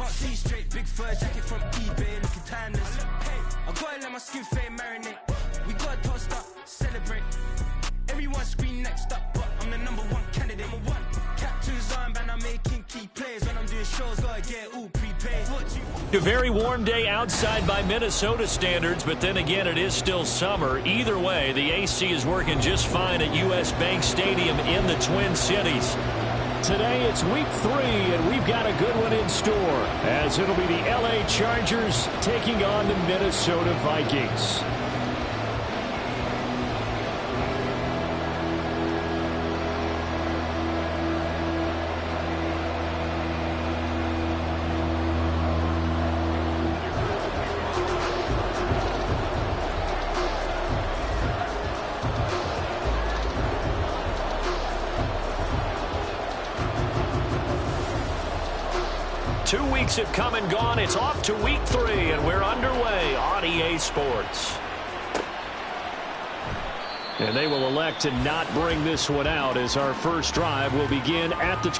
Can't see straight, big fur jacket from eBay, looking timeless. Hey, I gotta let my skin fade marinate. We gotta toast up, celebrate. Everyone scream next up, but I'm the #1 candidate. Captain's armband, I'm making key plays. When I'm doing shows, gotta get all prepaid. A very warm day outside by Minnesota standards, but then again, it is still summer. Either way, the AC is working just fine at U.S. Bank Stadium in the Twin Cities. Today, it's week 3, and we've got a good one in store, as it'll be the L.A. Chargers taking on the Minnesota Vikings. Two weeks have come and gone. It's off to week 3, and we're underway on EA Sports. And they will elect to not bring this one out, as our first drive will begin at the...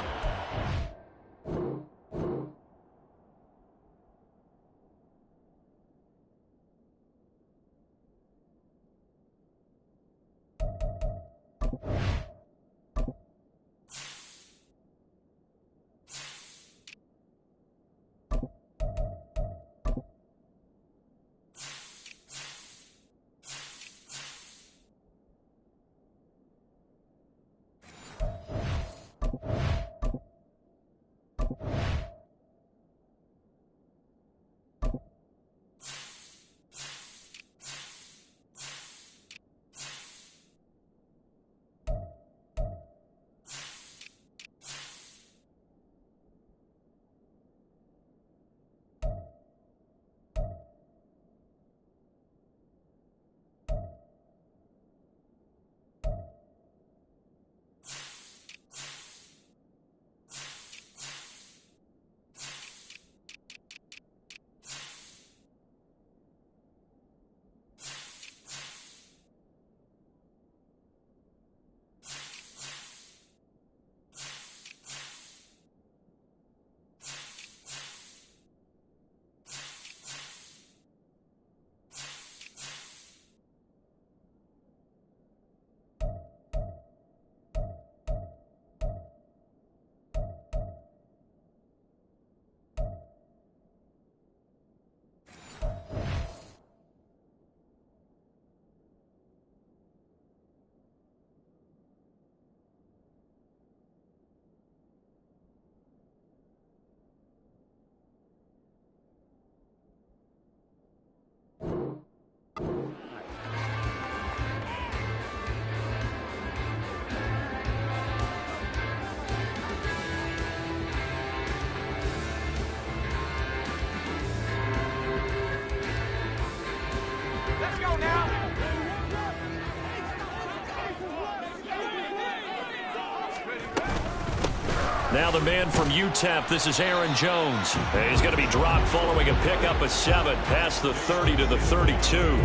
Now the man from UTEP, this is Aaron Jones. He's going to be dropped following a pickup of 7 past the 30 to the 32.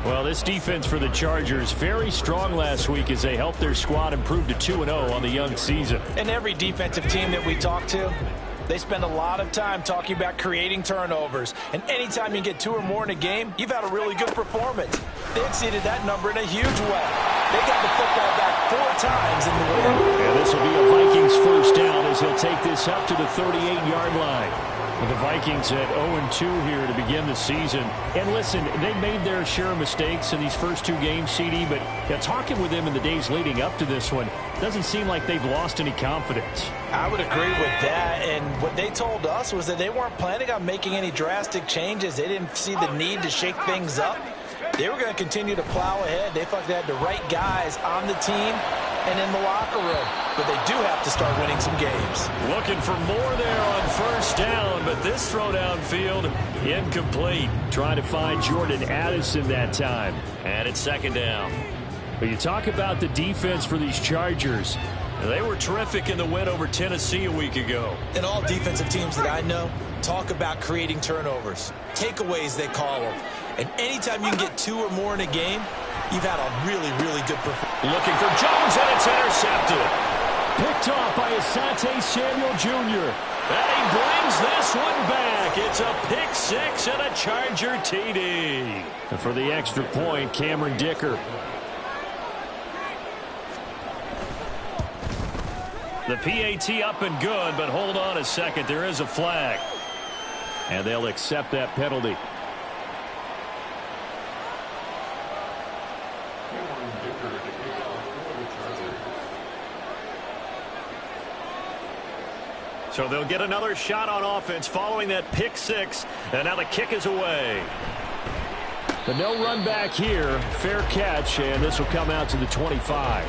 Well, this defense for the Chargers, very strong last week as they helped their squad improve to 2-0 on the young season. And every defensive team that we talk to, they spend a lot of time talking about creating turnovers. And anytime you get 2 or more in a game, you've had a really good performance. They exceeded that number in a huge way. They got the football back 4 times in the win. And this will be a Vikings first down as he'll take this up to the 38-yard line. With the Vikings at 0-2 here to begin the season. And listen, they made their share of mistakes in these first 2 games, CD, but talking with them in the days leading up to this one, doesn't seem like they've lost any confidence. I would agree with that, and what they told us was that they weren't planning on making any drastic changes. They didn't see the need to shake things up. They were going to continue to plow ahead. They felt they had the right guys on the team and in the locker room. But they do have to start winning some games. Looking for more there on first down, but this throw downfield incomplete. Trying to find Jordan Addison that time. And it's second down. But you talk about the defense for these Chargers. They were terrific in the win over Tennessee a week ago. And all defensive teams that I know talk about creating turnovers. Takeaways, they call them. And anytime you can get 2 or more in a game, you've had a really, really good performance. Looking for Jones, and it's intercepted. Picked off by Asante Samuel Jr. And he brings this this one back. It's a pick six and a Charger TD. And for the extra point, Cameron Dicker. The PAT up and good, but hold on a second. There is a flag. And they'll accept that penalty. So they'll get another shot on offense following that pick six. And now the kick is away. But no run back here. Fair catch, and this will come out to the 25.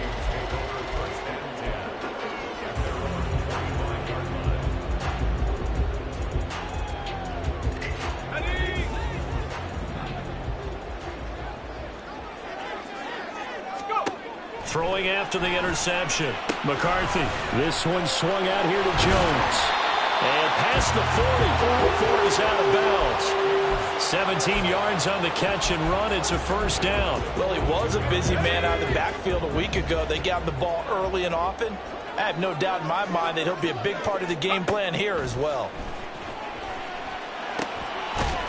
Throwing after the interception. McCarthy. This one swung out here to Jones. And past the 40 before he's out of bounds. 17 yards on the catch and run. It's a first down. Well, he was a busy man out of the backfield a week ago. They got the ball early and often. I have no doubt in my mind that he'll be a big part of the game plan here as well.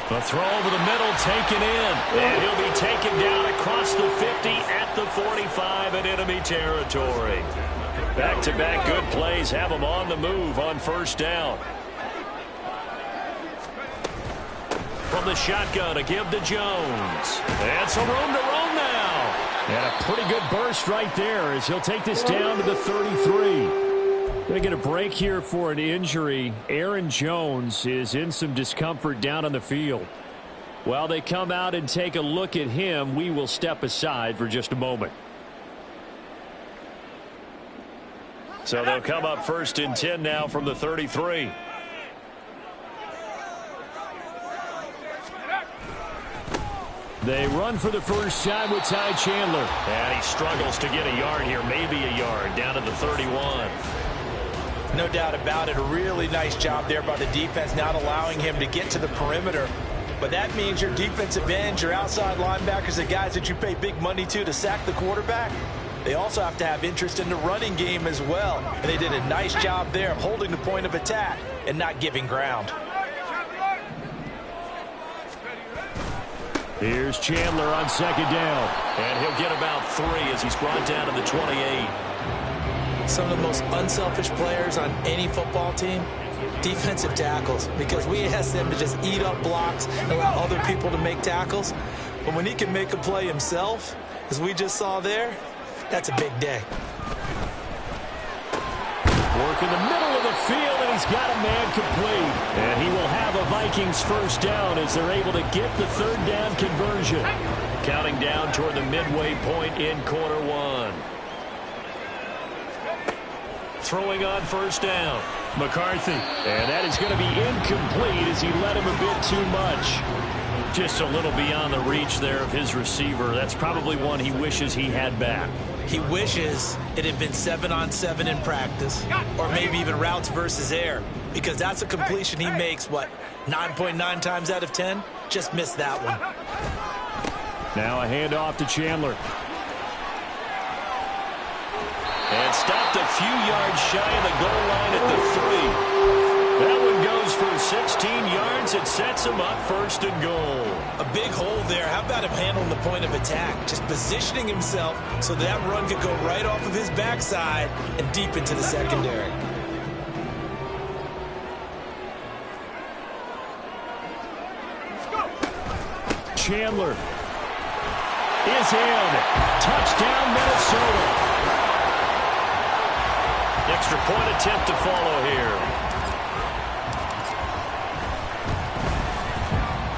A throw over the middle, taken in. And he'll be taken down across the 50 at the 45 in enemy territory. Back-to-back good plays have him on the move on first down. From the shotgun, a give to Jones. And some room to roam now. And a pretty good burst right there as he'll take this down to the 33. Going to get a break here for an injury. Aaron Jones is in some discomfort down on the field. While they come out and take a look at him, we will step aside for just a moment. So they'll come up first and 10 now from the 33. They run for the first time with Ty Chandler. And he struggles to get a yard here, maybe a yard, down to the 31. No doubt about it. A really nice job there by the defense, not allowing him to get to the perimeter. But that means your defensive ends, your outside linebackers, the guys that you pay big money to sack the quarterback, they also have to have interest in the running game as well. And they did a nice job there of holding the point of attack and not giving ground. Here's Chandler on second down. And he'll get about 3 as he's brought down to the 28. Some of the most unselfish players on any football team, defensive tackles, because we ask them to just eat up blocks and allow other people to make tackles. But when he can make a play himself, as we just saw there, that's a big day. Work in the middle of the field, and he's got a man complete. And he will have a Vikings first down as they're able to get the third down conversion. Counting down toward the midway point in quarter one. Throwing on first down. McCarthy. And that is going to be incomplete as he let him a bit too much. Just a little beyond the reach there of his receiver. That's probably one he wishes he had back. He wishes it had been 7-on-7 in practice, or maybe even routes versus air, because that's a completion he makes, 9.9 times out of 10? Just missed that one. Now a handoff to Chandler. And stopped a few yards shy of the goal line at the 3. That one goes for 16 yards. It sets him up first and goal. A big hole there. How about him handling the point of attack? Just positioning himself so that run could go right off of his backside and deep into the secondary. Chandler is in. Touchdown, Minnesota. Extra point attempt to follow here.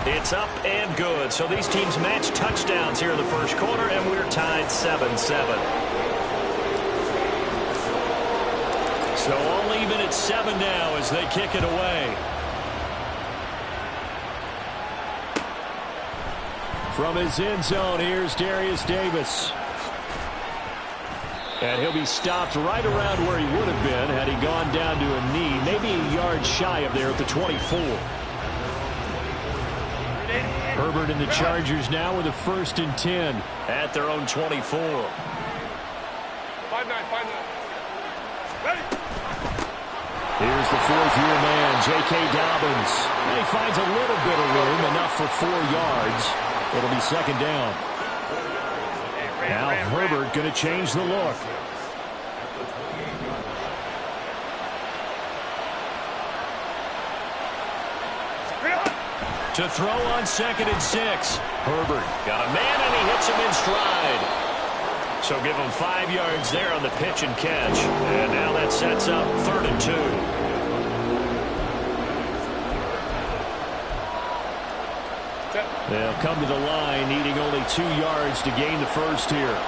It's up and good. So these teams match touchdowns here in the first quarter, and we're tied 7-7. So all even at 7 now as they kick it away. From his end zone, here's Darius Davis. And he'll be stopped right around where he would have been had he gone down to a knee, maybe a yard shy of there at the 24. Herbert and the Chargers now with a 1st and 10 at their own 24. 5-9. Ready. Here's the fourth-year man, J.K. Dobbins. And he finds a little bit of room, enough for 4 yards. It'll be second down. Now Herbert going to change the look. To throw on 2nd and 6. Herbert got a man, and he hits him in stride. So give him 5 yards there on the pitch and catch. And now that sets up 3rd and 2. They'll come to the line, needing only 2 yards to gain the first here.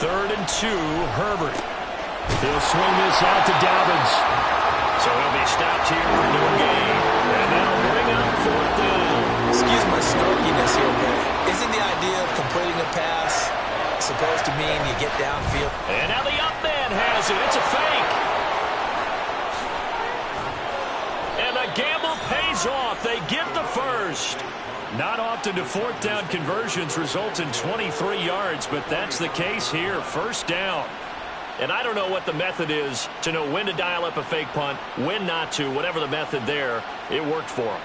Third and 2, Herbert. He'll swing this out to Dobbins. So he'll be stopped here for no gain. And that'll bring up 4th down. Excuse my snarkiness here, but isn't the idea of completing a pass supposed to mean you get downfield? And now the up man has it. It's a fake. And the gamble pays off. They get the first. Not often do 4th down conversions result in 23 yards, but that's the case here. First down. And I don't know what the method is to know when to dial up a fake punt, when not to. Whatever the method there, it worked for him.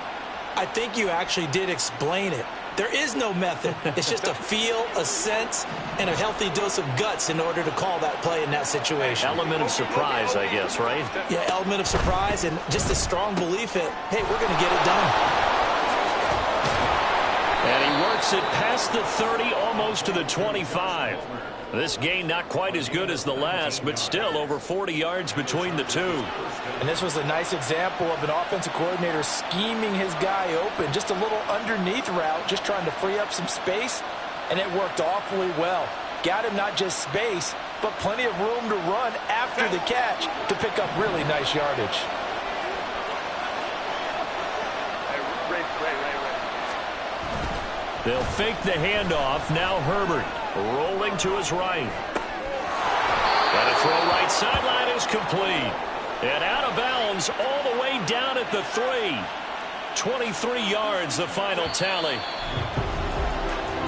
I think you actually did explain it. There is no method. It's just a feel, a sense, and a healthy dose of guts in order to call that play in that situation. Element of surprise, I guess, right? Yeah, element of surprise and just a strong belief that, hey, we're going to get it done. And he works it past the 30, almost to the 25. This gain not quite as good as the last, but still over 40 yards between the two. And this was a nice example of an offensive coordinator scheming his guy open. Just a little underneath route, just trying to free up some space, and it worked awfully well. Got him not just space, but plenty of room to run after the catch to pick up really nice yardage. They'll fake the handoff. Now Herbert rolling to his right. And a throw right sideline is complete. And out of bounds all the way down at the 3. 23 yards the final tally.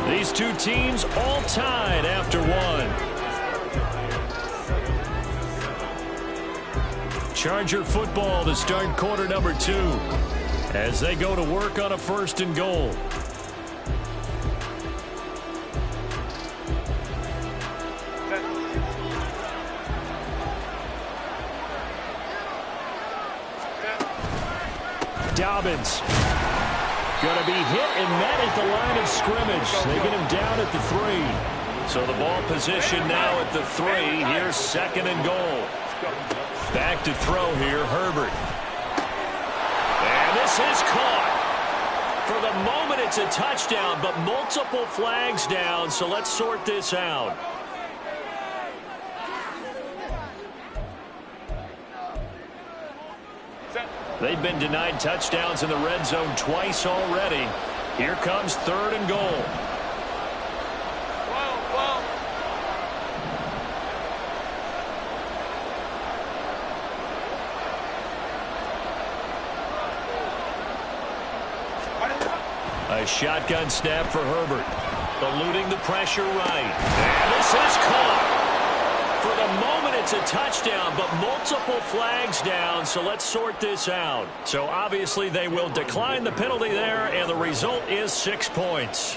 These two teams all tied after one. Charger football to start quarter number 2 as they go to work on a 1st and goal. Dobbins going to be hit and met at the line of scrimmage. They get him down at the 3. So the ball position now at the 3. Here's 2nd and goal. Back to throw here, Herbert. And this is caught. For the moment, it's a touchdown, but multiple flags down, so let's sort this out. They've been denied touchdowns in the red zone twice already. Here comes 3rd and goal. A shotgun snap for Herbert. Eluding the pressure right. And this is caught. For the moment, it's a touchdown, but multiple flags down, so let's sort this out. So obviously they will decline the penalty there, and the result is 6 points.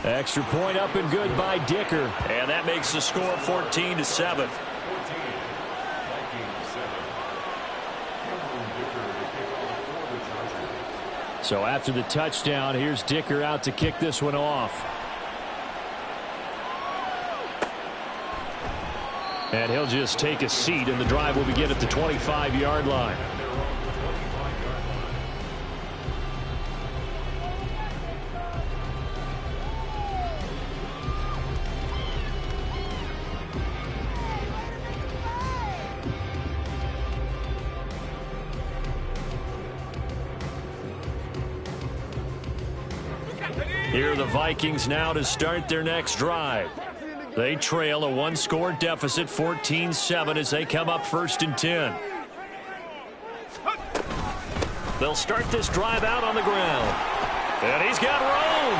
Extra point up and good by Dicker, and that makes the score 14-7. So after the touchdown, here's Dicker out to kick this one off. And he'll just take a seat, and the drive will begin at the 25-yard line. Here are the Vikings now to start their next drive. They trail a 1-score deficit, 14-7, as they come up 1st and 10. They'll start this drive out on the ground. And he's got room.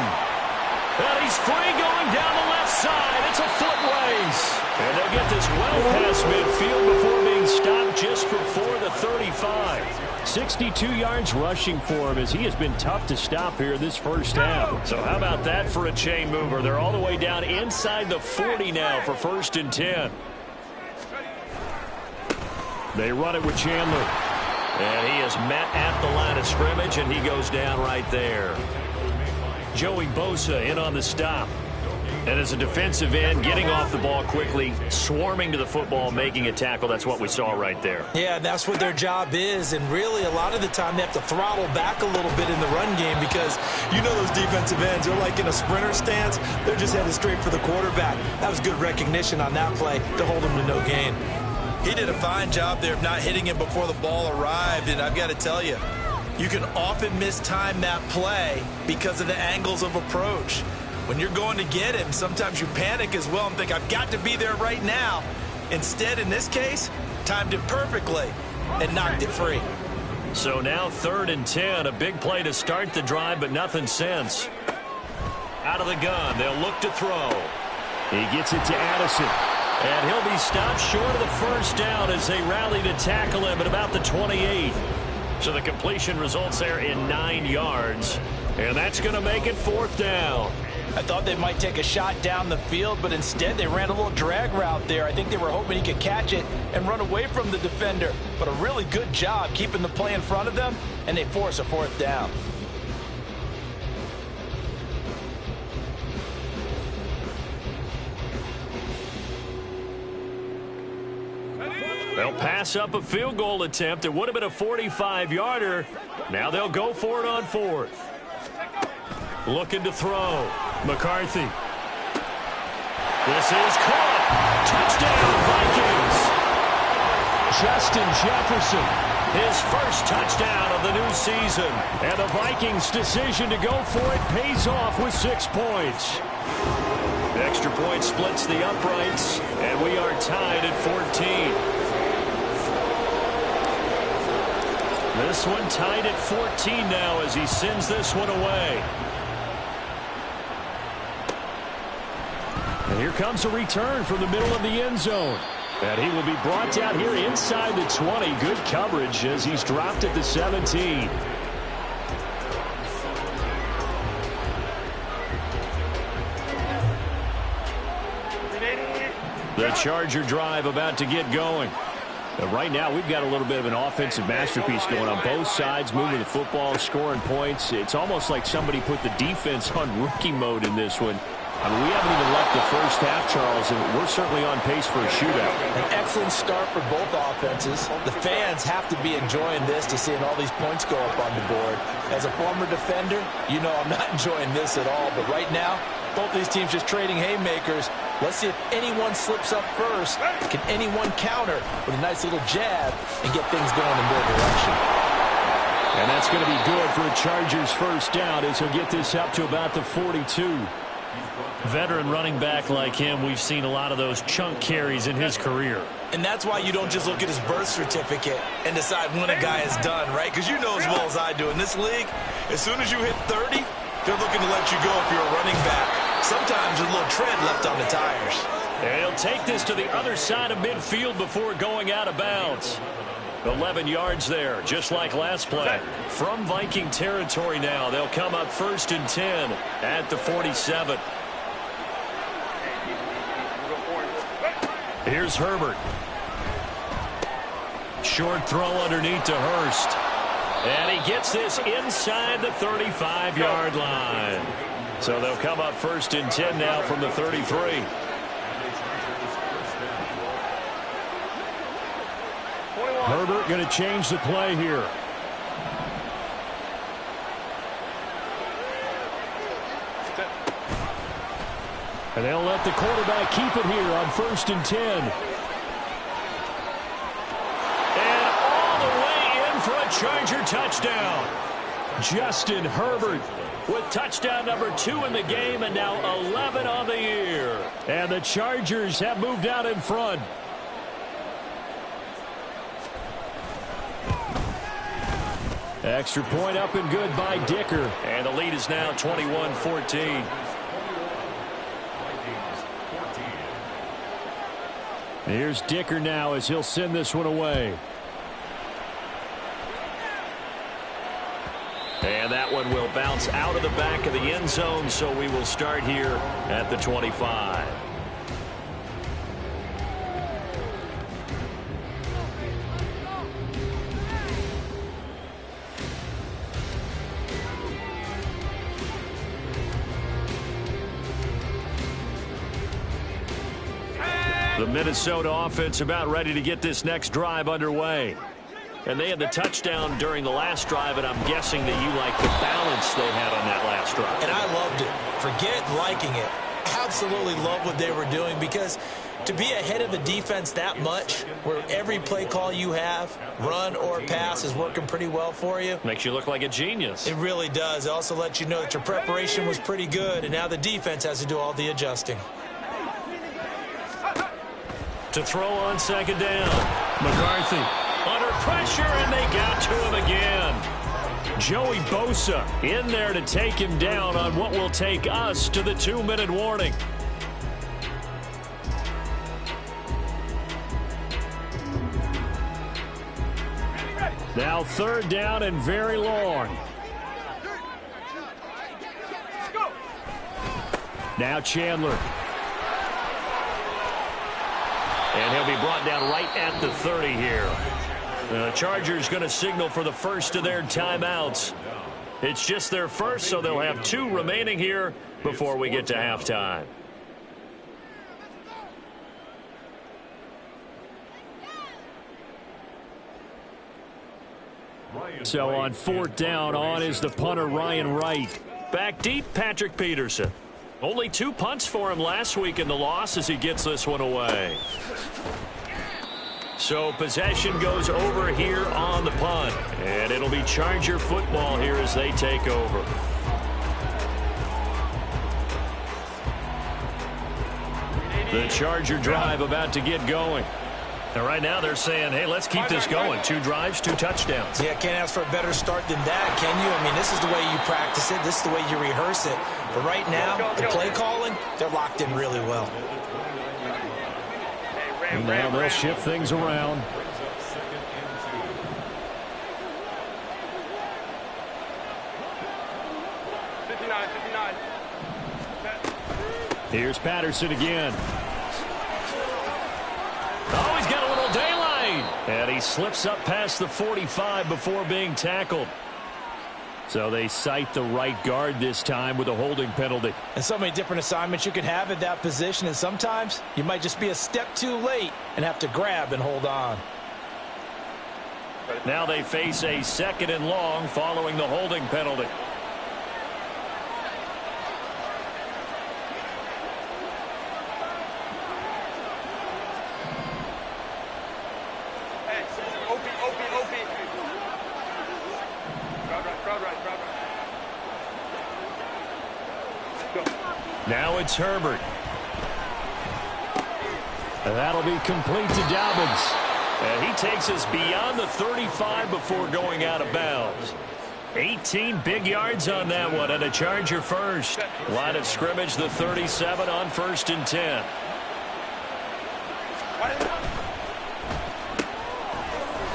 And he's free going down the left side. It's a foot race. And they'll get this well past midfield before being stopped just before the 35. 62 yards rushing for him as he has been tough to stop here this first half. So how about that for a chain mover? They're all the way down inside the 40 now for 1st and 10. They run it with Chandler. And he is met at the line of scrimmage, and he goes down right there. Joey Bosa in on the stop. And as a defensive end, getting off the ball quickly, swarming to the football, making a tackle. That's what we saw right there. Yeah, that's what their job is. And really, a lot of the time, they have to throttle back a little bit in the run game because you know those defensive ends, they're like in a sprinter stance. They're just headed straight for the quarterback. That was good recognition on that play to hold him to no gain. He did a fine job there of not hitting him before the ball arrived. And I've got to tell you, you can often mistime that play because of the angles of approach. When you're going to get him, sometimes you panic as well and think, I've got to be there right now. Instead, in this case, timed it perfectly and knocked it free. So now 3rd and 10, a big play to start the drive, but nothing since. Out of the gun, they'll look to throw. He gets it to Addison. And he'll be stopped short of the first down as they rally to tackle him at about the 28. So the completion results there in 9 yards. And that's going to make it 4th down. I thought they might take a shot down the field, but instead they ran a little drag route there. I think they were hoping he could catch it and run away from the defender. But a really good job keeping the play in front of them, and they force a 4th down. They'll pass up a field goal attempt. It would have been a 45-yarder. Now they'll go for it on 4th. Looking to throw. McCarthy. This is caught. Touchdown, Vikings. Justin Jefferson, his first touchdown of the new season. And the Vikings' decision to go for it pays off with 6 points. Extra point splits the uprights, and we are tied at 14. This one tied at 14 now as he sends this one away. And here comes a return from the middle of the end zone. And he will be brought down here inside the 20. Good coverage as he's dropped at the 17. The Charger drive about to get going. And right now, we've got a little bit of an offensive masterpiece going on both sides, moving the football, scoring points. It's almost like somebody put the defense on rookie mode in this one. I mean, we haven't even left the first half, Charles, and we're certainly on pace for a shootout. An excellent start for both offenses. The fans have to be enjoying this to seeing all these points go up on the board. As a former defender, you know I'm not enjoying this at all. But right now, both these teams just trading haymakers. Let's see if anyone slips up first. Can anyone counter with a nice little jab and get things going in their direction? And that's going to be good for the Chargers' first down as he'll get this up to about the 42. Veteran running back like him, we've seen a lot of those chunk carries in his career. And that's why you don't just look at his birth certificate and decide when a guy is done, right? Because you know as well as I do, in this league, as soon as you hit 30, they're looking to let you go if you're a running back. Sometimes there's a little tread left on the tires. And he'll take this to the other side of midfield before going out of bounds. 11 yards there, just like last play. From Viking territory now, they'll come up 1st and 10 at the 47. Here's Herbert. Short throw underneath to Hurst. And he gets this inside the 35-yard line. So they'll come up 1st and 10 now from the 33. Herbert going to change the play here. And they'll let the quarterback keep it here on 1st and 10. And all the way in for a Charger touchdown. Justin Herbert with touchdown number 2 in the game and now 11 on the year. And the Chargers have moved out in front. Extra point up and good by Dicker. And the lead is now 21-14. Here's Dicker now as he'll send this one away. And that one will bounce out of the back of the end zone, so we will start here at the 25. The Minnesota offense about ready to get this next drive underway. And they had the touchdown during the last drive, and I'm guessing that you like the balance they had on that last drive. And I loved it. Forget liking it. Absolutely love what they were doing, because to be ahead of the defense that much, where every play call you have, run or pass, is working pretty well for you. Makes you look like a genius. It really does. It also lets you know that your preparation was pretty good, and now the defense has to do all the adjusting. To throw on second down. McCarthy under pressure, and they got to him again. Joey Bosa in there to take him down on what will take us to the 2-minute warning. Now third down and very long. Now Chandler. And he'll be brought down right at the 30 here. The Chargers going to signal for the first of their timeouts. It's just their first, so they'll have 2 remaining here before we get to halftime. So on fourth down, on is the punter Ryan Wright. Back deep, Patrick Peterson. Only 2 punts for him last week in the loss as he gets this one away. So possession goes over here on the punt. And it'll be Charger football here as they take over. The Charger drive about to get going. And right now they're saying, hey, let's keep this going. 2 drives, 2 touchdowns. Yeah, can't ask for a better start than that, can you? I mean, this is the way you practice it. This is the way you rehearse it. But right now, the play calling, they're locked in really well. And now they'll shift things around. Here's Patterson again. Oh, he's got a little daylight. And he slips up past the 45 before being tackled. So they cite the right guard this time with a holding penalty. And so many different assignments you can have at that position, and sometimes you might just be a step too late and have to grab and hold on. Now they face a 2nd and long following the holding penalty. Now it's Herbert. And that'll be complete to Dobbins. And he takes us beyond the 35 before going out of bounds. 18 big yards on that one, and a Charger first. Line of scrimmage, the 37 on 1st and 10.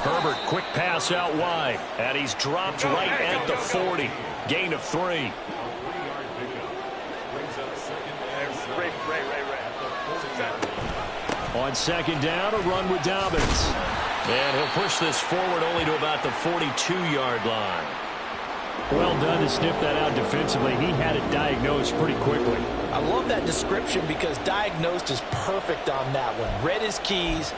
Herbert, quick pass out wide. And he's dropped right at the 40. Gain of 3. On second down, a run with Dobbins. And he'll push this forward only to about the 42-yard line. Well done to sniff that out defensively. He had it diagnosed pretty quickly. I love that description because diagnosed is perfect on that one. Read his keys,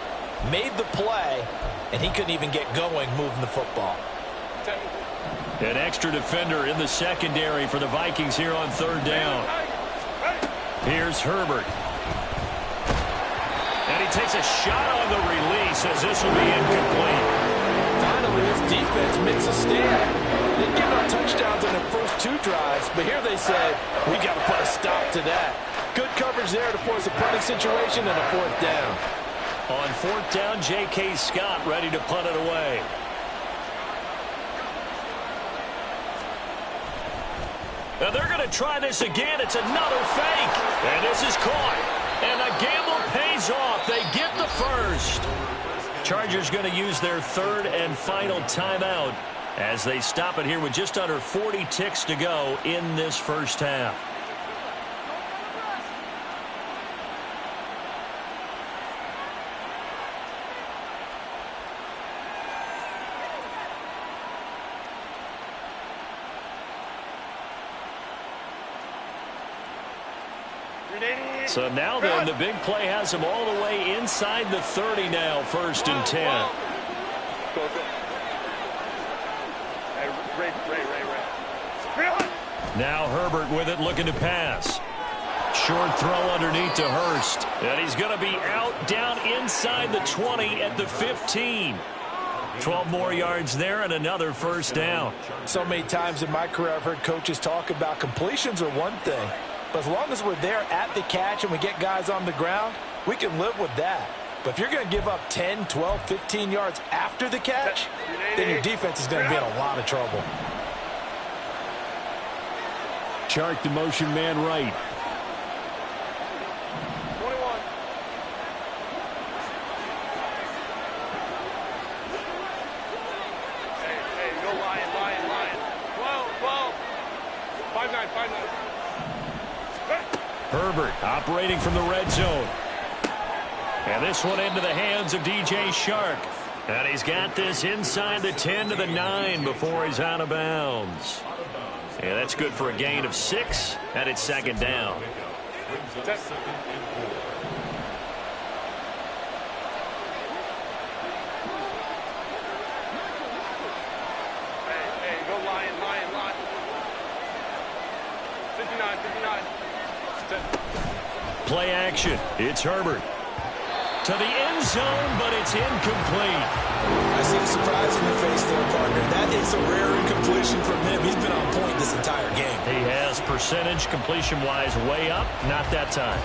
made the play, and he couldn't even get going moving the football. An extra defender in the secondary for the Vikings here on third down. Here's Herbert. And he takes a shot on the release as this will be incomplete. Finally, this defense makes a stand. They didn't give up touchdowns on their first 2 drives, but here they say, we got to put a stop to that. Good coverage there to force a punting situation and a 4th down. On 4th down, J.K. Scott ready to punt it away. And they're going to try this again. It's another fake. And this is caught. And the gamble pays off. They get the first. Chargers going to use their third and final timeout as they stop it here with just under 40 ticks to go in this first half. So now then, the big play has them all the way inside the 30 now, 1st and 10. Now Herbert with it, looking to pass. Short throw underneath to Hurst. And he's going to be out down inside the 20 at the 15. 12 more yards there and another first down. So many times in my career I've heard coaches talk about completions are one thing. But as long as we're there at the catch and we get guys on the ground, we can live with that. But if you're going to give up 10, 12, 15 yards after the catch, then your defense is going to be in a lot of trouble. Chark the motion man right. 21. Hey, go Lion. 12. 5-9. Herbert operating from the red zone. And this one into the hands of DJ Chark. And he's got this inside the 10 to the 9 before he's out of bounds. Yeah, that's good for a gain of 6, and it's 2nd down. Hey, go Lion. 59. Play action. It's Herbert. To the end zone, but it's incomplete. I see the surprise in your face there, partner. That is a rare incompletion from him. He's been on point this entire game. He has percentage completion-wise way up. Not that time.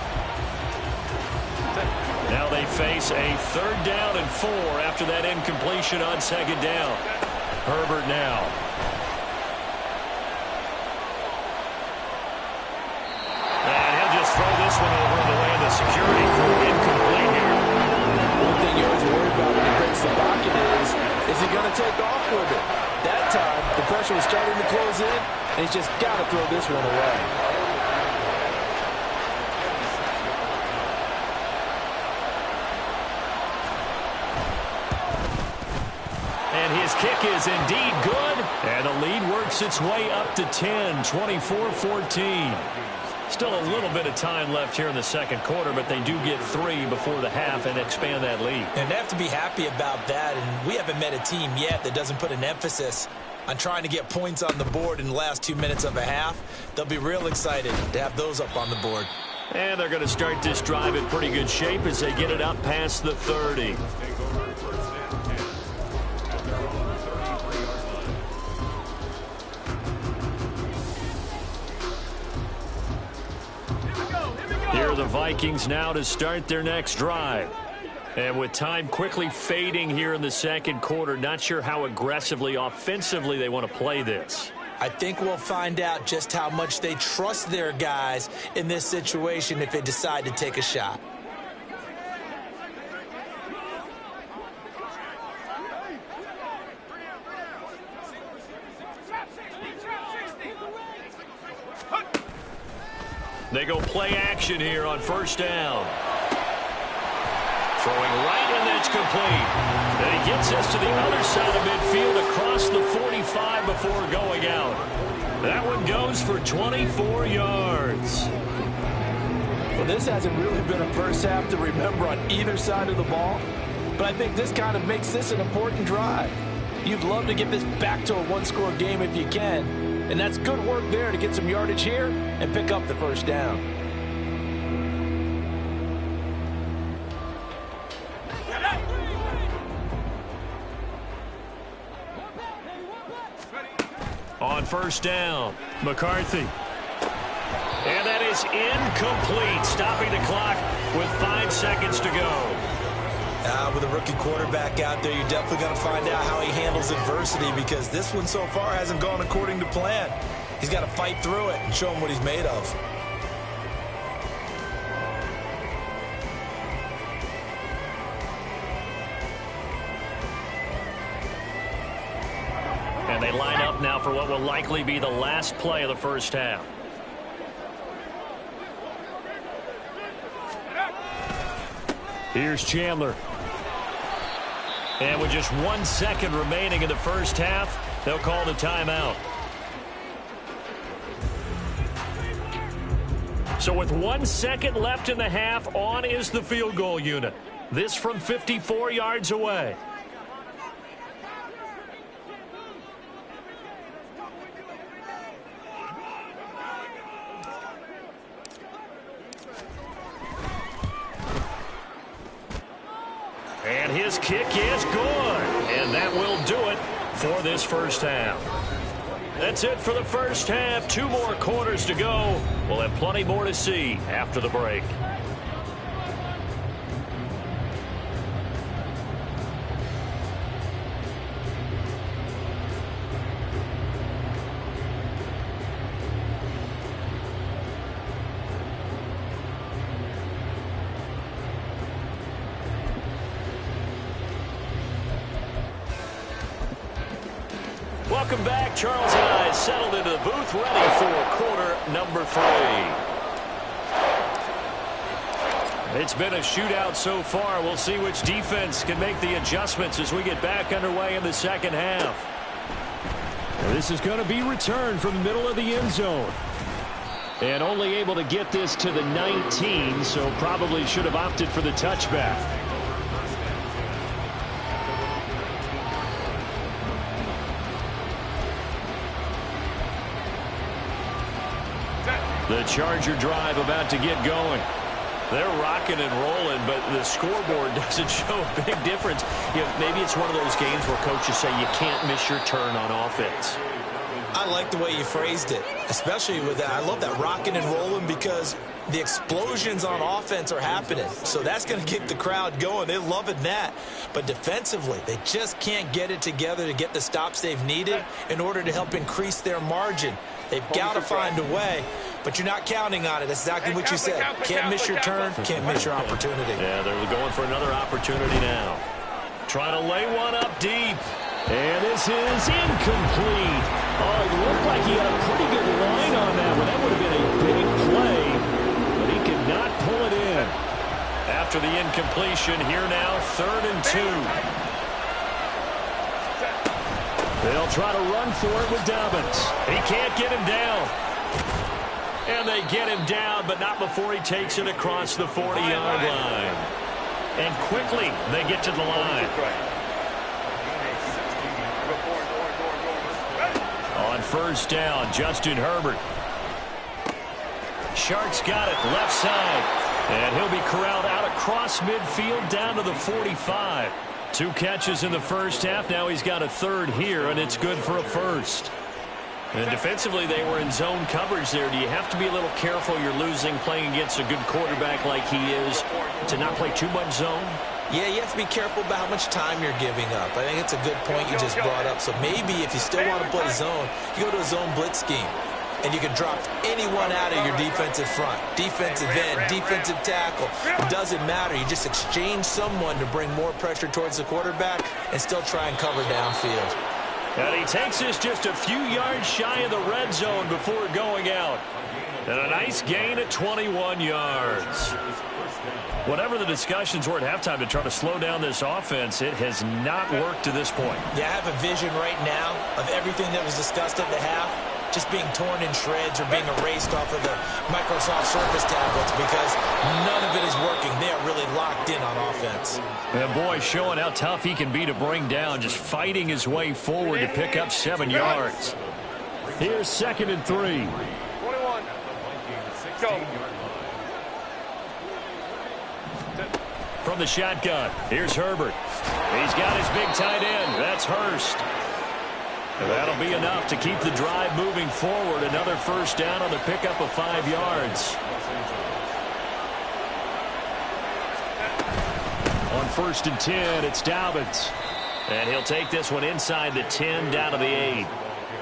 Now they face a 3rd down and 4 after that incompletion on 2nd down. Herbert now. And he'll just throw this one over the way of the security crew. Incomplete here. One thing you always worry about when he breaks the pocket is he going to take off with it? That time, the pressure was starting to close in, and he's just got to throw this one away. And his kick is indeed good. And the lead works its way up to 10, 24-14. Still a little bit of time left here in the 2nd quarter, but they do get 3 before the half and expand that lead. And they have to be happy about that, and we haven't met a team yet that doesn't put an emphasis on trying to get points on the board in the last 2 minutes of a half. They'll be real excited to have those up on the board. And they're going to start this drive in pretty good shape as they get it up past the 30. Here are the Vikings now to start their next drive. And with time quickly fading here in the 2nd quarter, not sure how aggressively, offensively they want to play this. I think we'll find out just how much they trust their guys in this situation if they decide to take a shot. They go play action here on 1st down. Throwing right, and it's complete. And he gets us to the other side of midfield across the 45 before going out. That one goes for 24 yards. Well, this hasn't really been a first half to remember on either side of the ball, but I think this kind of makes this an important drive. You'd love to get this back to a one-score game if you can, and that's good work there to get some yardage here and pick up the 1st down. On 1st down, McCarthy. And that is incomplete, stopping the clock with 5 seconds to go. With a rookie quarterback out there, you're definitely going to find out how he handles adversity, because this one so far hasn't gone according to plan. He's got to fight through it and show him what he's made of. And they line up now for what will likely be the last play of the first half. Here's Chandler. And with just 1 second remaining in the first half, they'll call the timeout. So with 1 second left in the half, on is the field goal unit. This from 54 yards away. And his kick is good. And that will do it for this first half. That's it for the first half. 2 more quarters to go. We'll have plenty more to see after the break. Welcome back. Charles and I settled into the booth, ready for quarter number 3. It's been a shootout so far. We'll see which defense can make the adjustments as we get back underway in the second half. This is going to be returned from the middle of the end zone. And only able to get this to the 19, so probably should have opted for the touchback. The Charger drive about to get going. They're rocking and rolling, but the scoreboard doesn't show a big difference. You know, maybe it's one of those games where coaches say you can't miss your turn on offense. I like the way you phrased it, especially with that. I love that rocking and rolling because the explosions on offense are happening. So that's going to keep the crowd going. They're loving that. But defensively, they just can't get it together to get the stops they've needed in order to help increase their margin. They've got to find a way, but you're not counting on it. That's exactly what you said. Can't miss your turn, can't miss your opportunity. Yeah, they're going for another opportunity now. Trying to lay one up deep. And this is incomplete. Oh, it looked like he had a pretty good line on that one. That would have been a big play, but he could not pull it in. After the incompletion, here now, 3rd and 2. They'll try to run for it with Dobbins. He can't get him down. And they get him down, but not before he takes it across the 40-yard line. And quickly, they get to the line. On first down, Justin Herbert. Sharks got it, left side. And he'll be corralled out across midfield down to the 45. 2 catches in the first half. Now he's got a 3rd here, and it's good for a 1st. And defensively, they were in zone coverage there. Do you have to be a little careful? You're losing playing against a good quarterback like he is to not play too much zone? Yeah, you have to be careful about how much time you're giving up. I think it's a good point you just brought up. So maybe if you still want to play zone, you go to a zone blitz scheme. And you can drop anyone out of your defensive front. Defensive end, defensive tackle. It doesn't matter. You just exchange someone to bring more pressure towards the quarterback and still try and cover downfield. And he takes this just a few yards shy of the red zone before going out. And a nice gain at 21 yards. Whatever the discussions were at halftime to try to slow down this offense, it has not worked to this point. Yeah, I have a vision right now of everything that was discussed at the half just being torn in shreds or being erased off of the Microsoft Surface tablets because none of it is working. They are really locked in on offense. And boy, showing how tough he can be to bring down, just fighting his way forward to pick up 7 yards. Here's 2nd and 3. 21. Go. From the shotgun, here's Herbert. He's got his big tight end. That's Hurst. And that'll be enough to keep the drive moving forward. Another first down on the pickup of 5 yards. On 1st and 10, it's Dobbins. And he'll take this one inside the 10 down to the 8.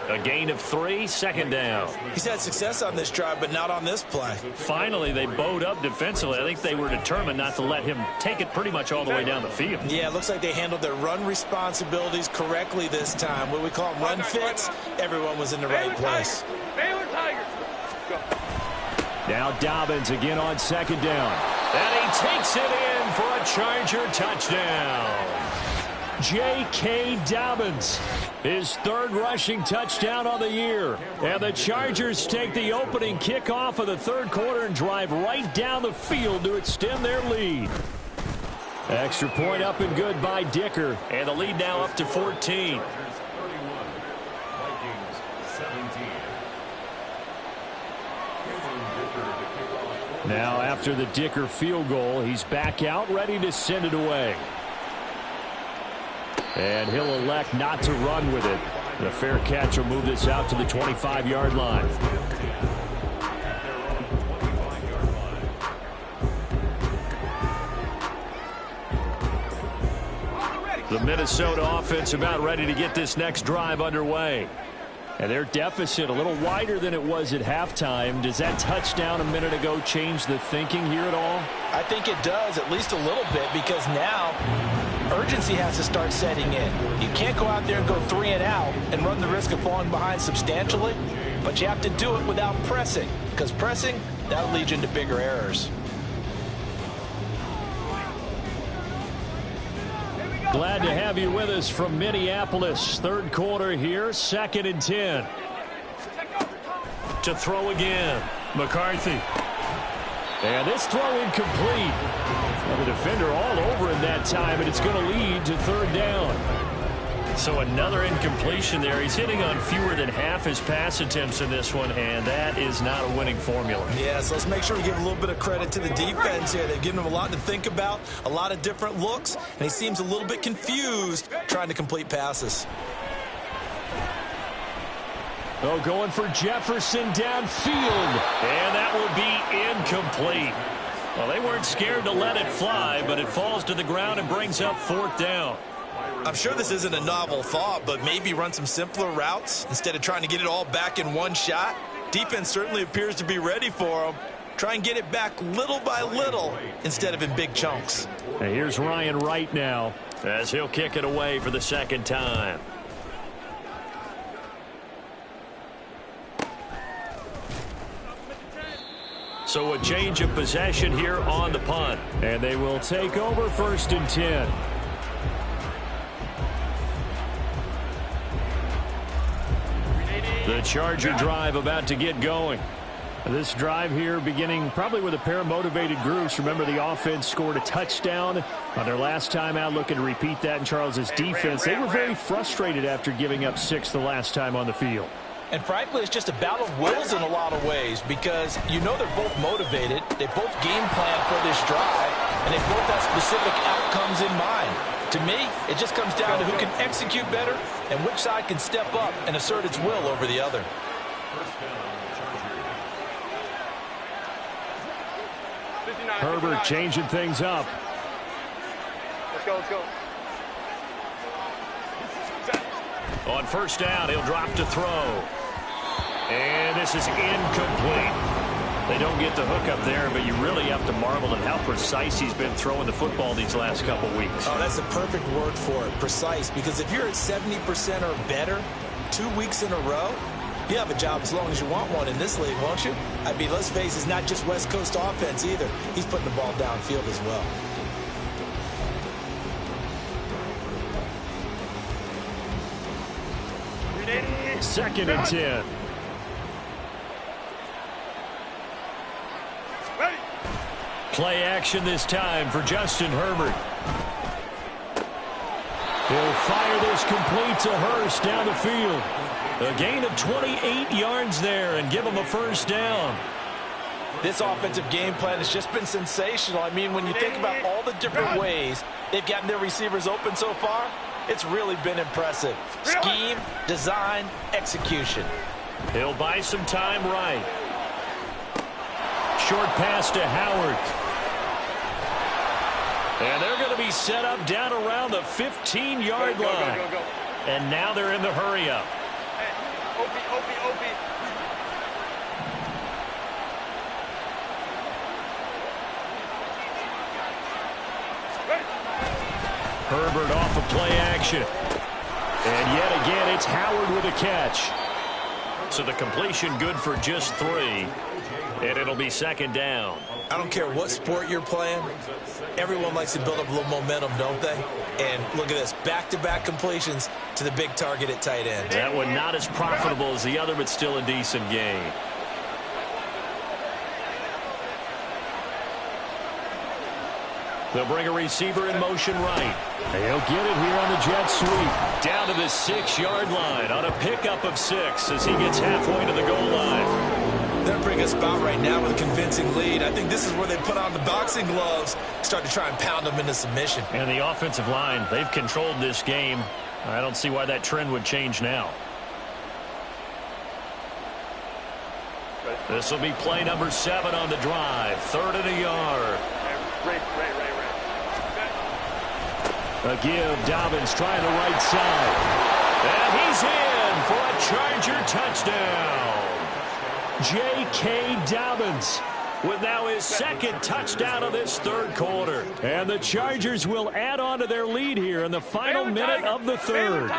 A gain of 3, second down. He's had success on this drive, but not on this play. Finally, they bowed up defensively. I think they were determined not to let him take it pretty much all the way down the field. Yeah, it looks like they handled their run responsibilities correctly this time. What we call them run fits, everyone was in the right place. Baylor Tigers. Go. Now Dobbins again on second down. And he takes it in for a Charger touchdown. J.K. Dobbins, his third rushing touchdown on the year. And the Chargers take the opening kickoff of the third quarter and drive right down the field to extend their lead. Extra point up and good by Dicker. And the lead now up to 14. Now after the Dicker field goal, he's back out ready to send it away. And he'll elect not to run with it. The fair catch will move this out to the 25-yard line. The Minnesota offense about ready to get this next drive underway. And their deficit a little wider than it was at halftime. Does that touchdown a minute ago change the thinking here at all? I think it does, at least a little bit, because now urgency has to start setting in. You can't go out there and go 3 and out and run the risk of falling behind substantially, but you have to do it without pressing, because pressing, that'll lead you into bigger errors. Glad to have you with us from Minneapolis. Third quarter here, 2nd and 10. To throw again, McCarthy. And this throw incomplete. Well, the defender all over him that time, and it's going to lead to third down. So another incompletion there. He's hitting on fewer than half his pass attempts in this one, and that is not a winning formula. Yeah, so let's make sure we give a little bit of credit to the defense here. They've given him a lot to think about, a lot of different looks, and he seems a little bit confused trying to complete passes. Oh, going for Jefferson downfield. And that will be incomplete. Well, they weren't scared to let it fly, but it falls to the ground and brings up 4th down. I'm sure this isn't a novel thought, but maybe run some simpler routes instead of trying to get it all back in one shot. Defense certainly appears to be ready for him. Try and get it back little by little instead of in big chunks. And here's Ryan Wright now, as he'll kick it away for the 2nd time. So a change of possession here on the punt. And they will take over 1st and 10. The Charger drive about to get going. This drive here beginning probably with a pair of motivated groups. Remember, the offense scored a touchdown on their last time out, looking to repeat that in Charles's defense. They were very frustrated after giving up 6 the last time on the field. And frankly, it's just a battle of wills in a lot of ways, because you know they're both motivated, they both game plan for this drive, and they both have specific outcomes in mind. To me, it just comes down to who can execute better and which side can step up and assert its will over the other. Herbert changing things up. Let's go, let's go. On 1st down, he'll drop to throw. And this is incomplete. They don't get the hook up there, but you really have to marvel at how precise he's been throwing the football these last couple weeks. Oh, that's the perfect word for it, precise, because if you're at 70% or better 2 weeks in a row, you have a job as long as you want one in this league, won't you? I mean, let's face it, it's not just West Coast offense either. He's putting the ball downfield as well. Second and 10. Play action this time for Justin Herbert. He'll fire this complete to Hurst down the field. A gain of 28 yards there and give him a 1st down. This offensive game plan has just been sensational. I mean, when you think about all the different ways they've gotten their receivers open so far, it's really been impressive. Scheme, design, execution. He'll buy some time right. Short pass to Howard. And they're going to be set up down around the 15-yard line. Go. And now they're in the hurry-up. OP. Herbert off of play action. And yet again, it's Howard with a catch. So the completion good for just 3. And it'll be second down. I don't care what sport you're playing. Everyone likes to build up a little momentum, don't they? And look at this, back-to-back completions to the big target at tight end. That one not as profitable as the other, but still a decent gain. They'll bring a receiver in motion right. He'll get it here on the jet sweep. Down to the 6-yard line on a pickup of 6 as he gets halfway to the goal line. They're bringing us about right now with a convincing lead. I think this is where they put on the boxing gloves, start to try and pound them into submission. And the offensive line, they've controlled this game. I don't see why that trend would change now. This will be play number 7 on the drive. 3rd and a yard. Ray. A give, Dobbins trying the right side. And he's in for a Charger touchdown. J.K. Dobbins with now his 2nd touchdown of this 3rd quarter. And the Chargers will add on to their lead here in the final minute of the 3rd.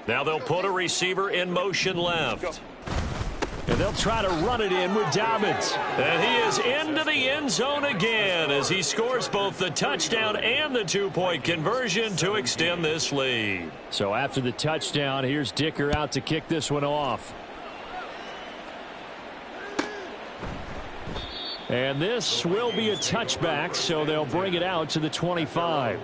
Now they'll put a receiver in motion left. And they'll try to run it in with Dobbins. And he is into the end zone again as he scores both the touchdown and the 2-point conversion to extend this lead. So after the touchdown, here's Dicker out to kick this one off. And this will be a touchback, so they'll bring it out to the 25.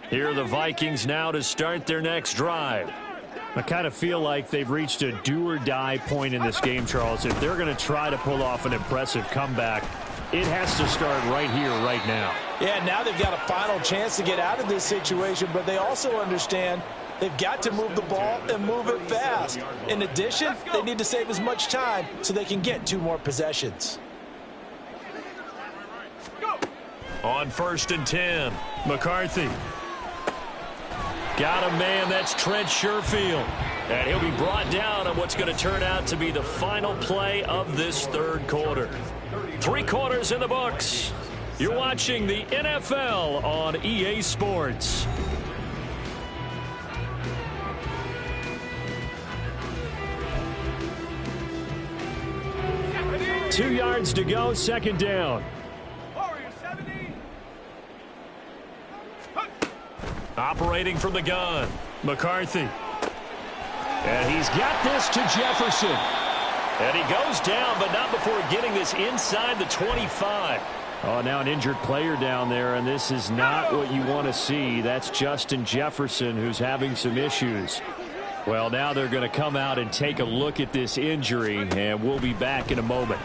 Here are the Vikings now to start their next drive. I kind of feel like they've reached a do-or-die point in this game, Charles. If they're going to try to pull off an impressive comeback, it has to start right here, right now. Yeah, now they've got a final chance to get out of this situation, but they also understand they've got to move the ball and move it fast. In addition, they need to save as much time so they can get 2 more possessions. On 1st and 10, McCarthy. Got a man, that's Trent Sherfield. And he'll be brought down on what's going to turn out to be the final play of this 3rd quarter. 3 quarters in the books. You're watching the NFL on EA Sports. Two yards to go, 2nd down. Operating from the gun, McCarthy. And he's got this to Jefferson. And he goes down, but not before getting this inside the 25. Oh, now an injured player down there, and this is not what you want to see. That's Justin Jefferson, who's having some issues. Well, now they're going to come out and take a look at this injury, and we'll be back in a moment.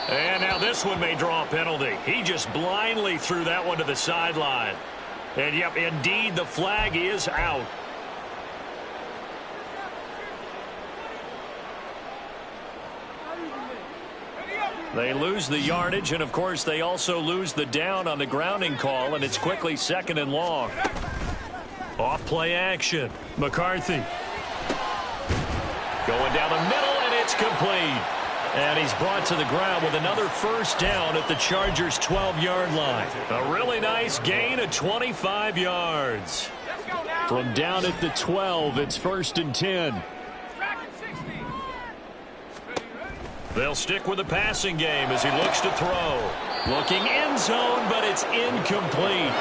And now this one may draw a penalty. He just blindly threw that one to the sideline. And, yep, indeed, the flag is out. They lose the yardage, and, of course, they also lose the down on the grounding call, and it's quickly 2nd and long. Off play action. McCarthy. Going down the middle, and it's complete. And he's brought to the ground with another 1st down at the Chargers' 12-yard line. A really nice gain of 25 yards. From down at the 12, it's 1st and 10. They'll stick with the passing game as he looks to throw. Looking end zone, but it's incomplete.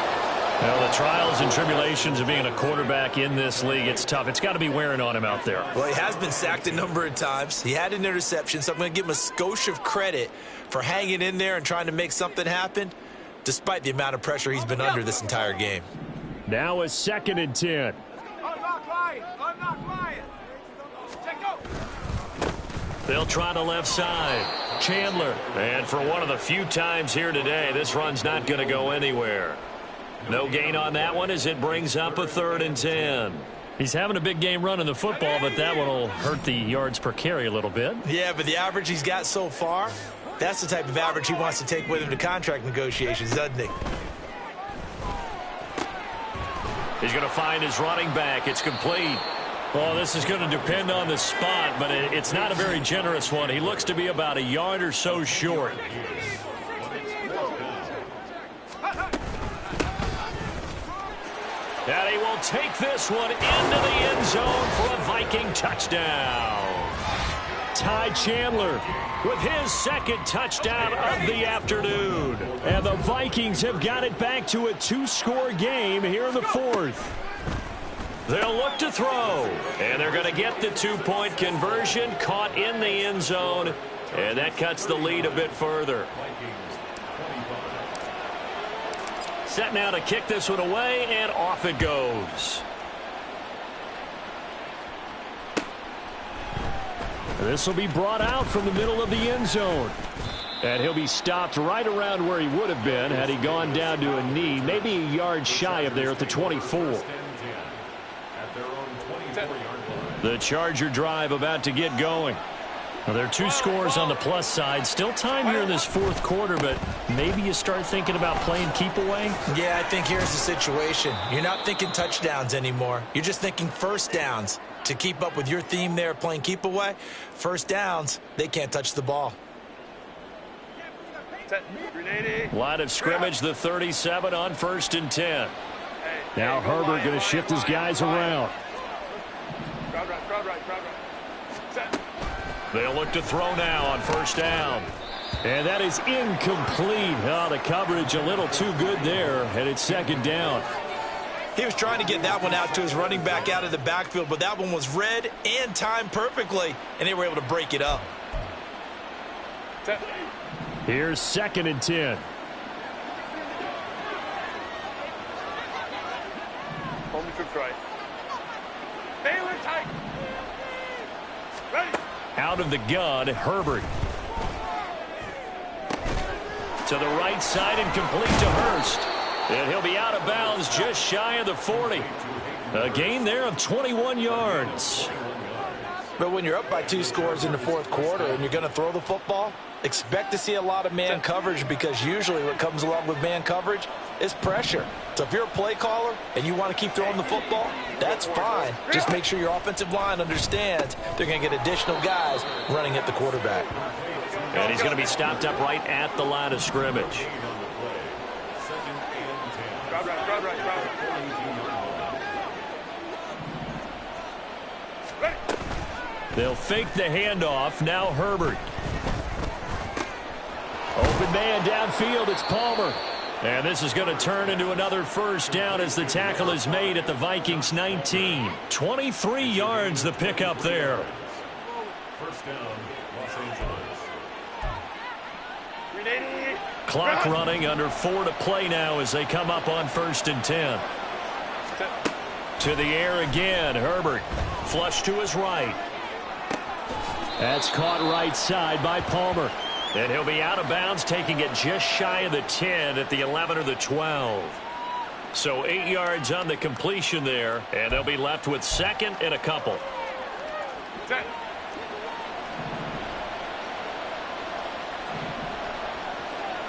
Well, the trials and tribulations of being a quarterback in this league, it's tough. It's got to be wearing on him out there. Well, he has been sacked a number of times. He had an interception, so I'm going to give him a skosh of credit for hanging in there and trying to make something happen, despite the amount of pressure he's been under this entire game. Now a 2nd and 10. They'll try the left side. Chandler. And for one of the few times here today, this run's not going to go anywhere. No gain on that one as it brings up a 3rd and 10. He's having a big game running the football, but that one will hurt the yards per carry a little bit. Yeah, but the average he's got so far, that's the type of average he wants to take with him to contract negotiations, doesn't he? He's going to find his running back. It's complete. Well, this is going to depend on the spot, but it's not a very generous one. He looks to be about a yard or so short. And he will take this one into the end zone for a Viking touchdown. Ty Chandler with his 2nd touchdown of the afternoon. And the Vikings have got it back to a 2-score game here in the 4th. They'll look to throw, and they're going to get the 2-point conversion, caught in the end zone, and that cuts the lead a bit further. Set now to kick this one away, and off it goes. This will be brought out from the middle of the end zone. And he'll be stopped right around where he would have been had he gone down to a knee, maybe a yard shy of there at the 24. The Charger drive about to get going. Well, there are 2 scores on the plus side. Still time here in this 4th quarter, but maybe you start thinking about playing keep away. Yeah, I think here's the situation. You're not thinking touchdowns anymore. You're just thinking first downs. To keep up with your theme there, playing keep away, first downs, they can't touch the ball. Line of scrimmage, the 37 on 1st and 10. Now Herbert going to shift his guys around. They'll look to throw now on 1st down. And that is incomplete. Oh, the coverage a little too good there, and it's 2nd down. He was trying to get that one out to his running back out of the backfield, but that one was read and timed perfectly, and they were able to break it up. Here's 2nd and 10. Home trip right. Baylor tight. Ready. Out of the gun, Herbert. To the right side and complete to Hurst. And he'll be out of bounds just shy of the 40. A gain there of 21 yards. But when you're up by 2 scores in the 4th quarter and you're going to throw the football, expect to see a lot of man coverage, because usually what comes along with man coverage is pressure. So if you're a play caller and you want to keep throwing the football, that's fine. Just make sure your offensive line understands they're going to get additional guys running at the quarterback. And he's going to be stopped up right at the line of scrimmage. They'll fake the handoff. Now Herbert. Open man downfield. It's Palmer. And this is going to turn into another 1st down as the tackle is made at the Vikings 19. 23 yards the pickup there. 1st down, Los Angeles. Clock running, under 4 to play now as they come up on 1st and 10. To the air again, Herbert. Flush to his right. That's caught right side by Palmer. And he'll be out of bounds, taking it just shy of the 10 at the 11 or the 12. So 8 yards on the completion there, and they'll be left with 2nd and a couple.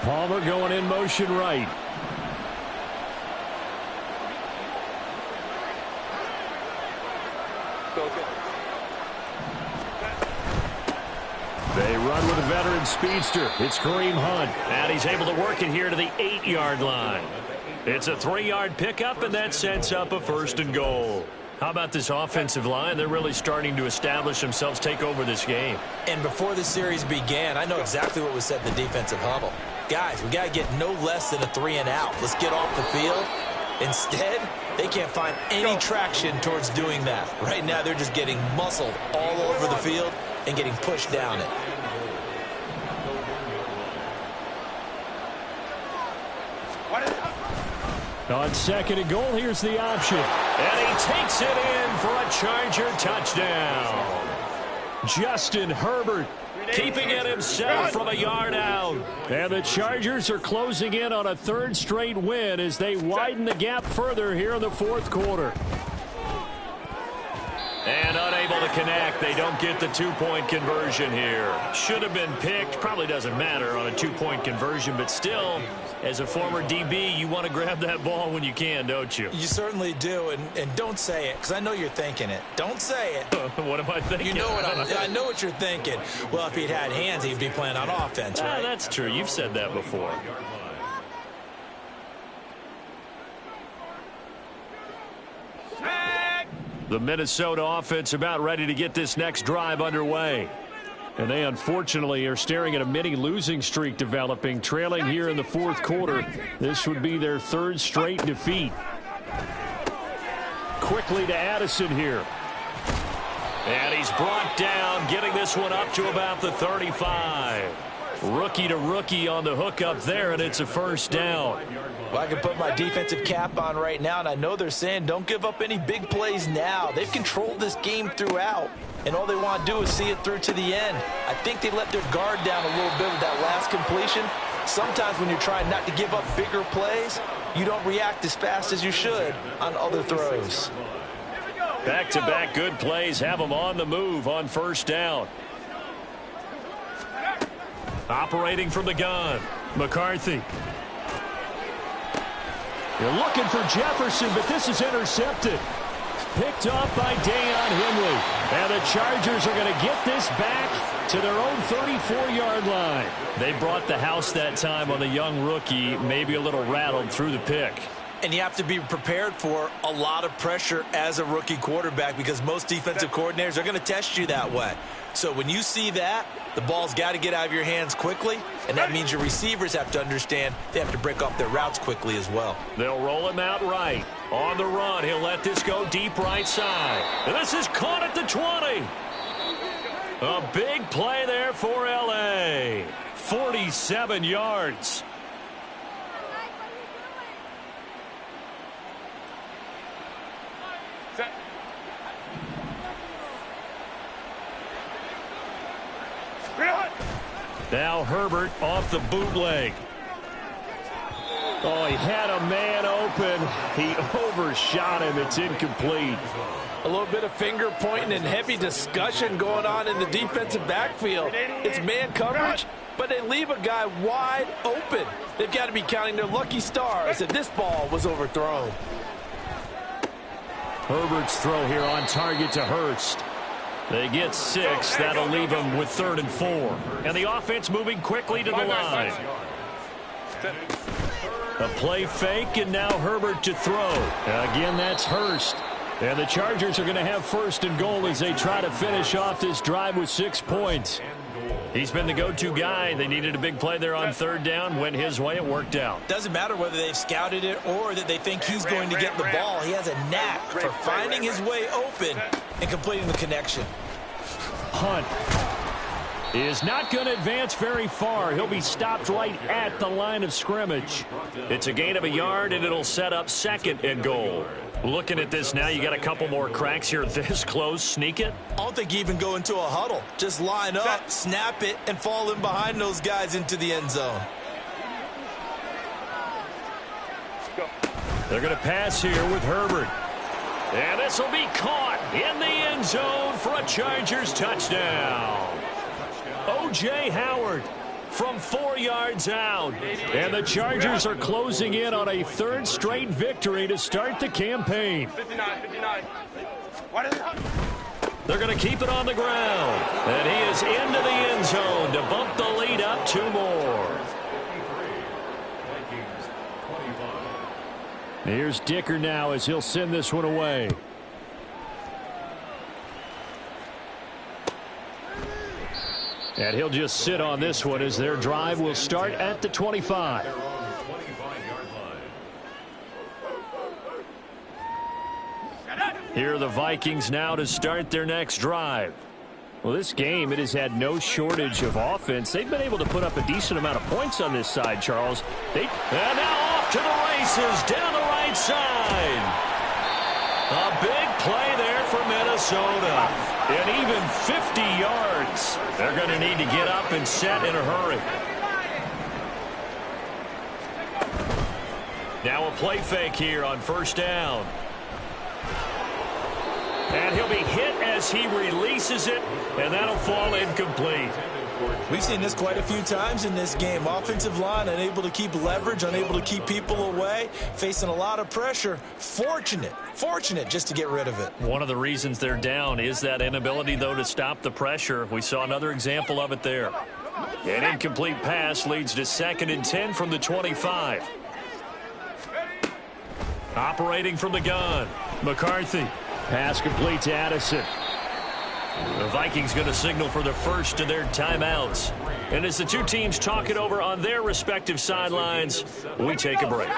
Palmer going in motion right. They run with a veteran speedster. It's Kareem Hunt. And he's able to work it here to the 8-yard line. It's a 3-yard pickup, and that sets up a 1st and goal. How about this offensive line? They're really starting to establish themselves, take over this game. And before the series began, I know exactly what was said in the defensive huddle. Guys, we got to get no less than a 3-and-out. Let's get off the field. Instead, they can't find any traction towards doing that. Right now, they're just getting muscled all over the field and getting pushed down it. On 2nd and goal, here's the option. And he takes it in for a Charger touchdown. Justin Herbert keeping it himself from a yard out. And the Chargers are closing in on a third straight win as they widen the gap further here in the fourth quarter. And unable to connect. They don't get the two-point conversion here. Should have been picked. Probably doesn't matter on a two-point conversion, but still, as a former DB, you want to grab that ball when you can, don't you? You certainly do, and don't say it, because I know you're thinking it. Don't say it. What am I thinking? You know what I know what you're thinking. Well, if he'd had hands, he'd be playing on offense, right? That's true. You've said that before. The Minnesota offense about ready to get this next drive underway. And they unfortunately are staring at a mini losing streak developing, trailing here in the fourth quarter. This would be their third straight defeat. Quickly to Addison here. And he's brought down, getting this one up to about the 35. Rookie to rookie on the hookup there, and it's a first down. Well, I can put my defensive cap on right now, and I know they're saying don't give up any big plays now. They've controlled this game throughout, and all they want to do is see it through to the end. I think they let their guard down a little bit with that last completion. Sometimes when you're trying not to give up bigger plays, you don't react as fast as you should on other throws. Back-to-back good plays have them on the move on first down. Operating from the gun, McCarthy. You're looking for Jefferson, but this is intercepted. Picked off by Deion Henley. And the Chargers are going to get this back to their own 34-yard line. They brought the house that time on the young rookie, maybe a little rattled through the pick. And you have to be prepared for a lot of pressure as a rookie quarterback because most defensive coordinators are going to test you that way. So when you see that, the ball's got to get out of your hands quickly, and that means your receivers have to understand they have to break off their routes quickly as well. They'll roll him out right. On the run, he'll let this go deep right side. And this is caught at the 20. A big play there for L.A. 47 yards. Now Herbert off the bootleg. Oh, he had a man open. He overshot him. It's incomplete. A little bit of finger pointing and heavy discussion going on in the defensive backfield. It's man coverage, but they leave a guy wide open. They've got to be counting their lucky stars if this ball was overthrown. Herbert's throw here on target to Hurst. They get 6. That'll leave them with 3rd and 4. And the offense moving quickly to the line. A play fake, and now Herbert to throw. Again, that's Hurst. And the Chargers are going to have 1st and goal as they try to finish off this drive with 6 points. He's been the go-to guy. They needed a big play there on 3rd down. Went his way. It worked out. Doesn't matter whether they've scouted it or that they think he's going to get the ball. He has a knack for finding his way open and completing the connection. Hunt is not going to advance very far. He'll be stopped right at the line of scrimmage. It's a gain of a yard, and it'll set up 2nd and goal. Looking at this now, you got a couple more cracks here this close. Sneak it. I don't think you even go into a huddle. Just line up, snap it, and fall in behind those guys into the end zone. They're going to pass here with Herbert. And this will be caught in the end zone for a Chargers touchdown. O.J. Howard from 4 yards out. And the Chargers are closing in on a 3rd straight victory to start the campaign. 59. They're going to keep it on the ground. And he is into the end zone to bump the lead up 2 more. Here's Dicker now as he'll send this one away. And he'll just sit on this one as their drive will start at the 25. Here are the Vikings now to start their next drive. Well, this game, it has had no shortage of offense. They've been able to put up a decent amount of points on this side, Charles. And now off to the races down the right side. A big play there for Minnesota. And even 50 yards. They're going to need to get up and set in a hurry. Now a play fake here on first down. And he'll be hit as he releases it, and that'll fall incomplete. We've seen this quite a few times in this game. Offensive line unable to keep leverage, unable to keep people away, facing a lot of pressure. Fortunate just to get rid of it. One of the reasons they're down is that inability, though, to stop the pressure. We saw another example of it there. An incomplete pass leads to 2nd and 10 from the 25. Operating from the gun, McCarthy. Pass complete to Addison. The Vikings going to signal for the first of their timeouts. And as the two teams talk it over on their respective sidelines, we take a break.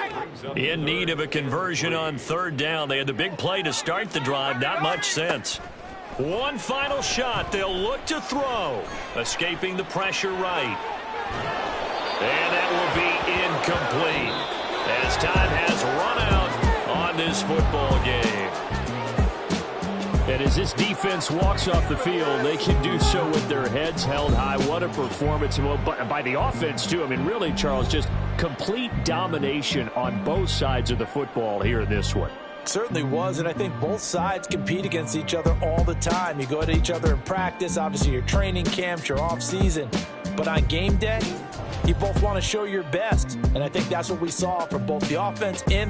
In need of a conversion on 3rd down. They had the big play to start the drive. Not much sense. One final shot. They'll look to throw. Escaping the pressure right. And that will be incomplete as time has run out on this football game. And as this defense walks off the field, they can do so with their heads held high. What a performance by the offense, too. I mean, really, Charles, just complete domination on both sides of the football here in this one. Certainly was, and I think both sides compete against each other all the time. You go at each other in practice, obviously your training camps, your off-season. But on game day, you both want to show your best. And I think that's what we saw from both the offense and the